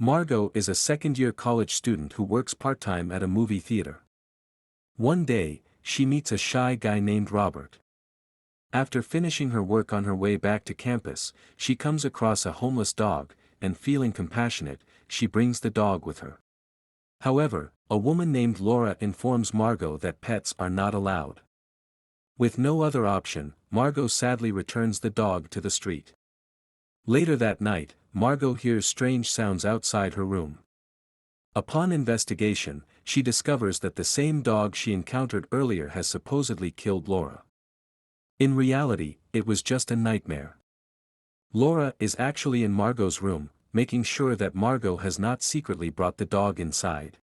Margot is a second-year college student who works part-time at a movie theater. One day, she meets a shy guy named Robert. After finishing her work on her way back to campus, she comes across a homeless dog, and feeling compassionate, she brings the dog with her. However, a woman named Laura informs Margot that pets are not allowed. With no other option, Margot sadly returns the dog to the street. Later that night, Margot hears strange sounds outside her room. Upon investigation, she discovers that the same dog she encountered earlier has supposedly killed Laura. In reality, it was just a nightmare. Laura is actually in Margot's room, making sure that Margot has not secretly brought the dog inside.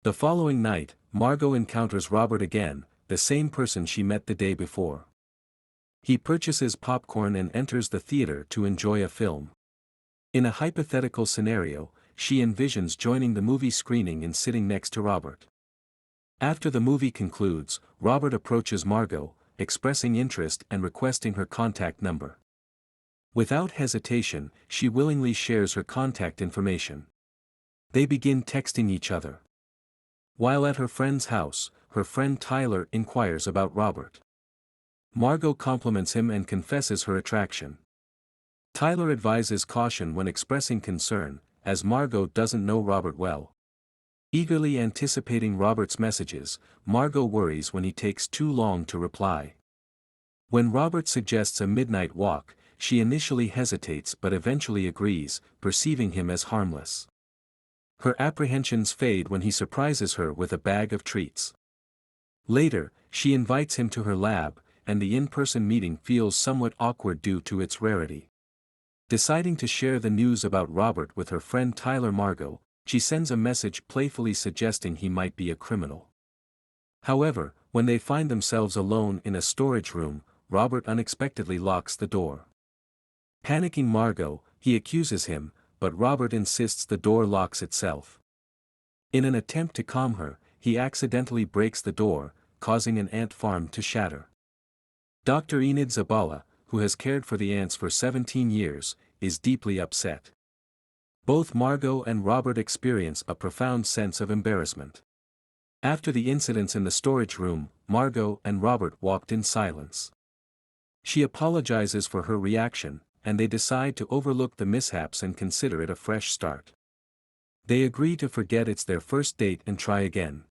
The following night, Margot encounters Robert again, the same person she met the day before. He purchases popcorn and enters the theater to enjoy a film. In a hypothetical scenario, she envisions joining the movie screening and sitting next to Robert. After the movie concludes, Robert approaches Margot, expressing interest and requesting her contact number. Without hesitation, she willingly shares her contact information. They begin texting each other. While at her friend's house, her friend Tyler inquires about Robert. Margot compliments him and confesses her attraction. Tyler advises caution when expressing concern, as Margot doesn't know Robert well. Eagerly anticipating Robert's messages, Margot worries when he takes too long to reply. When Robert suggests a midnight walk, she initially hesitates but eventually agrees, perceiving him as harmless. Her apprehensions fade when he surprises her with a bag of treats. Later, she invites him to her lab, and the in-person meeting feels somewhat awkward due to its rarity. Deciding to share the news about Robert with her friend Tyler Margot, she sends a message playfully suggesting he might be a criminal. However, when they find themselves alone in a storage room, Robert unexpectedly locks the door. Panicking Margot, he accuses him, but Robert insists the door locks itself. In an attempt to calm her, he accidentally breaks the door, causing an ant farm to shatter. Dr. Enid Zabala, who has cared for the ants for 17 years, is deeply upset. Both Margot and Robert experience a profound sense of embarrassment. After the incidents in the storage room, Margot and Robert walked in silence. She apologizes for her reaction, and they decide to overlook the mishaps and consider it a fresh start. They agree to forget it's their first date and try again.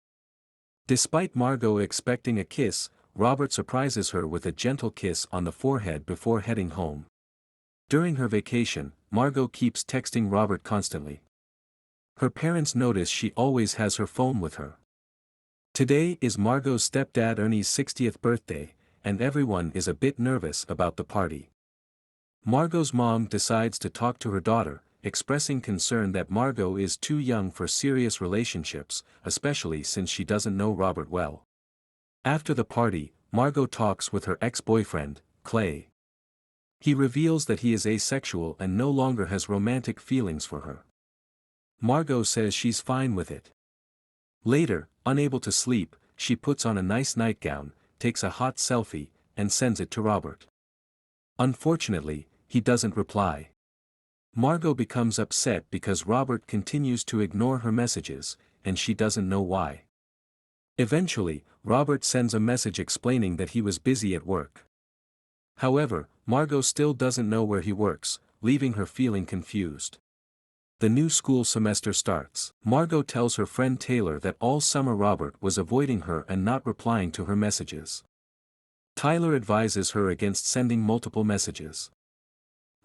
Despite Margot expecting a kiss, Robert surprises her with a gentle kiss on the forehead before heading home. During her vacation, Margot keeps texting Robert constantly. Her parents notice she always has her phone with her. Today is Margot's stepdad Ernie's 60th birthday, and everyone is a bit nervous about the party. Margot's mom decides to talk to her daughter, expressing concern that Margot is too young for serious relationships, especially since she doesn't know Robert well. After the party, Margot talks with her ex-boyfriend, Clay. He reveals that he is asexual and no longer has romantic feelings for her. Margot says she's fine with it. Later, unable to sleep, she puts on a nice nightgown, takes a hot selfie, and sends it to Robert. Unfortunately, he doesn't reply. Margot becomes upset because Robert continues to ignore her messages, and she doesn't know why. Eventually, Robert sends a message explaining that he was busy at work. However, Margot still doesn't know where he works, leaving her feeling confused. The new school semester starts. Margot tells her friend Taylor that all summer Robert was avoiding her and not replying to her messages. Tyler advises her against sending multiple messages.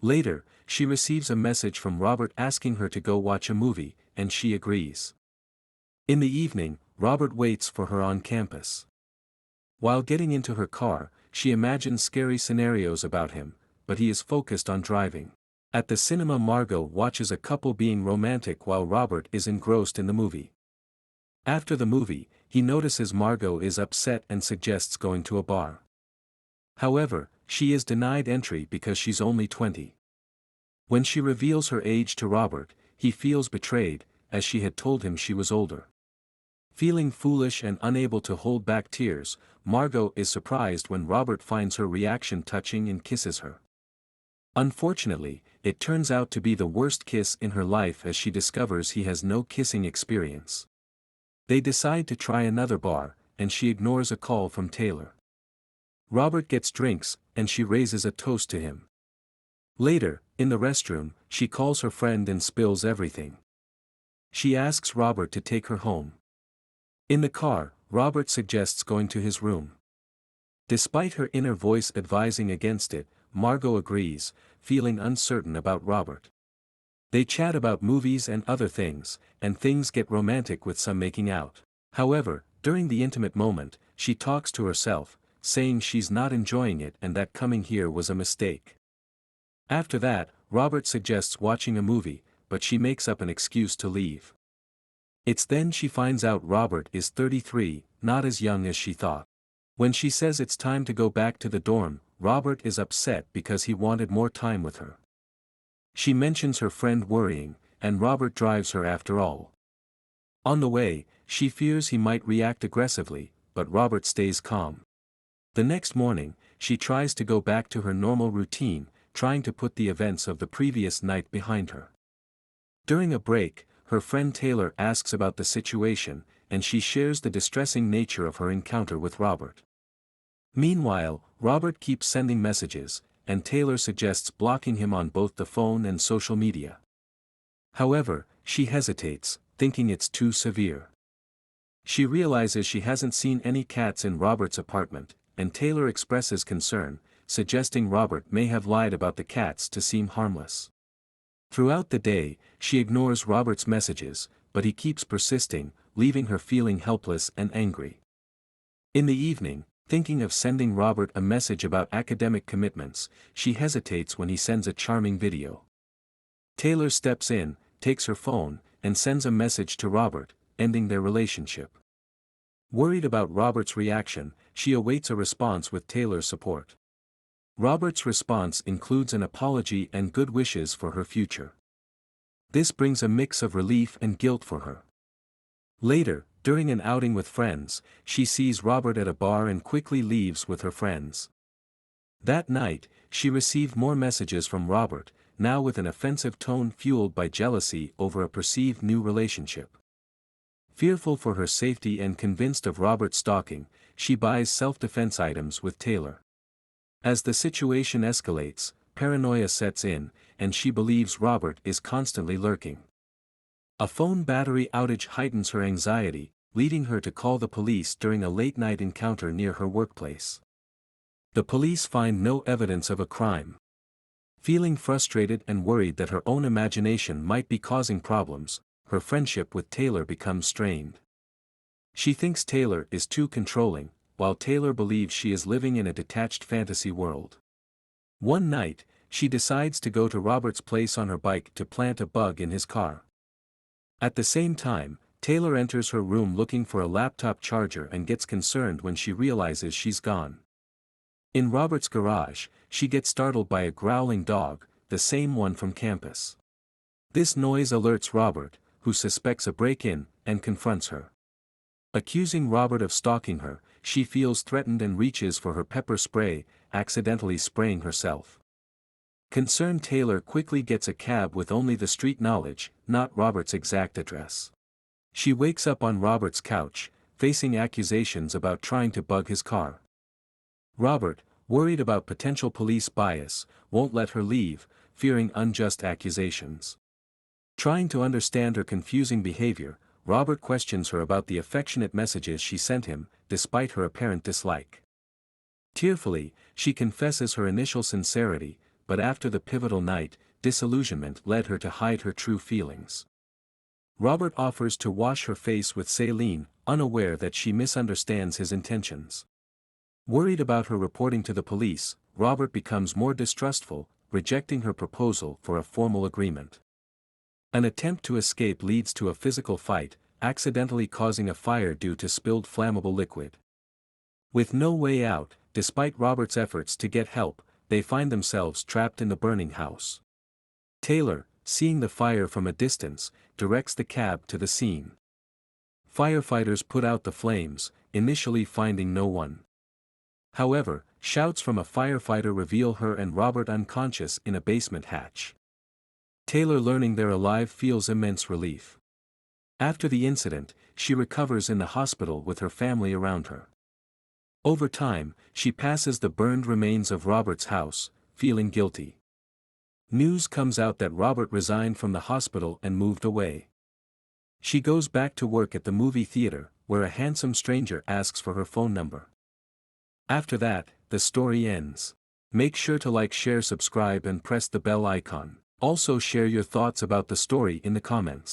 Later, she receives a message from Robert asking her to go watch a movie, and she agrees. In the evening, Robert waits for her on campus. While getting into her car, she imagines scary scenarios about him, but he is focused on driving. At the cinema, Margot watches a couple being romantic while Robert is engrossed in the movie. After the movie, he notices Margot is upset and suggests going to a bar. However, she is denied entry because she's only 20. When she reveals her age to Robert, he feels betrayed, as she had told him she was older. Feeling foolish and unable to hold back tears, Margot is surprised when Robert finds her reaction touching and kisses her. Unfortunately, it turns out to be the worst kiss in her life as she discovers he has no kissing experience. They decide to try another bar, and she ignores a call from Taylor. Robert gets drinks, and she raises a toast to him. Later, in the restroom, she calls her friend and spills everything. She asks Robert to take her home. In the car, Robert suggests going to his room. Despite her inner voice advising against it, Margot agrees, feeling uncertain about Robert. They chat about movies and other things, and things get romantic with some making out. However, during the intimate moment, she talks to herself, saying she's not enjoying it and that coming here was a mistake. After that, Robert suggests watching a movie, but she makes up an excuse to leave. It's then she finds out Robert is 33, not as young as she thought. When she says it's time to go back to the dorm, Robert is upset because he wanted more time with her. She mentions her friend worrying, and Robert drives her after all. On the way, she fears he might react aggressively, but Robert stays calm. The next morning, she tries to go back to her normal routine, trying to put the events of the previous night behind her. During a break, her friend Taylor asks about the situation, and she shares the distressing nature of her encounter with Robert. Meanwhile, Robert keeps sending messages, and Taylor suggests blocking him on both the phone and social media. However, she hesitates, thinking it's too severe. She realizes she hasn't seen any cats in Robert's apartment, and Taylor expresses concern, suggesting Robert may have lied about the cats to seem harmless. Throughout the day, she ignores Robert's messages, but he keeps persisting, leaving her feeling helpless and angry. In the evening, thinking of sending Robert a message about academic commitments, she hesitates when he sends a charming video. Taylor steps in, takes her phone, and sends a message to Robert, ending their relationship. Worried about Robert's reaction, she awaits a response with Taylor's support. Robert's response includes an apology and good wishes for her future. This brings a mix of relief and guilt for her. Later, during an outing with friends, she sees Robert at a bar and quickly leaves with her friends. That night, she received more messages from Robert, now with an offensive tone fueled by jealousy over a perceived new relationship. Fearful for her safety and convinced of Robert's stalking, she buys self-defense items with Taylor. As the situation escalates, paranoia sets in, and she believes Robert is constantly lurking. A phone battery outage heightens her anxiety, leading her to call the police during a late-night encounter near her workplace. The police find no evidence of a crime. Feeling frustrated and worried that her own imagination might be causing problems, her friendship with Taylor becomes strained. She thinks Taylor is too controlling, while Taylor believes she is living in a detached fantasy world. One night, she decides to go to Robert's place on her bike to plant a bug in his car. At the same time, Taylor enters her room looking for a laptop charger and gets concerned when she realizes she's gone. In Robert's garage, she gets startled by a growling dog, the same one from campus. This noise alerts Robert, who suspects a break-in, and confronts her. Accusing Robert of stalking her, she feels threatened and reaches for her pepper spray, accidentally spraying herself. Concerned Taylor quickly gets a cab with only the street knowledge, not Robert's exact address. She wakes up on Robert's couch, facing accusations about trying to bug his car. Robert, worried about potential police bias, won't let her leave, fearing unjust accusations. Trying to understand her confusing behavior, Robert questions her about the affectionate messages she sent him, despite her apparent dislike. Tearfully, she confesses her initial sincerity, but after the pivotal night, disillusionment led her to hide her true feelings. Robert offers to wash her face with saline, unaware that she misunderstands his intentions. Worried about her reporting to the police, Robert becomes more distrustful, rejecting her proposal for a formal agreement. An attempt to escape leads to a physical fight, accidentally causing a fire due to spilled flammable liquid. With no way out, despite Robert's efforts to get help, they find themselves trapped in the burning house. Taylor, seeing the fire from a distance, directs the cab to the scene. Firefighters put out the flames, initially finding no one. However, shouts from a firefighter reveal her and Robert unconscious in a basement hatch. Taylor learning they're alive feels immense relief. After the incident, she recovers in the hospital with her family around her. Over time, she passes the burned remains of Robert's house, feeling guilty. News comes out that Robert resigned from the hospital and moved away. She goes back to work at the movie theater, where a handsome stranger asks for her phone number. After that, the story ends. Make sure to like, share, subscribe and press the bell icon. Also share your thoughts about the story in the comments.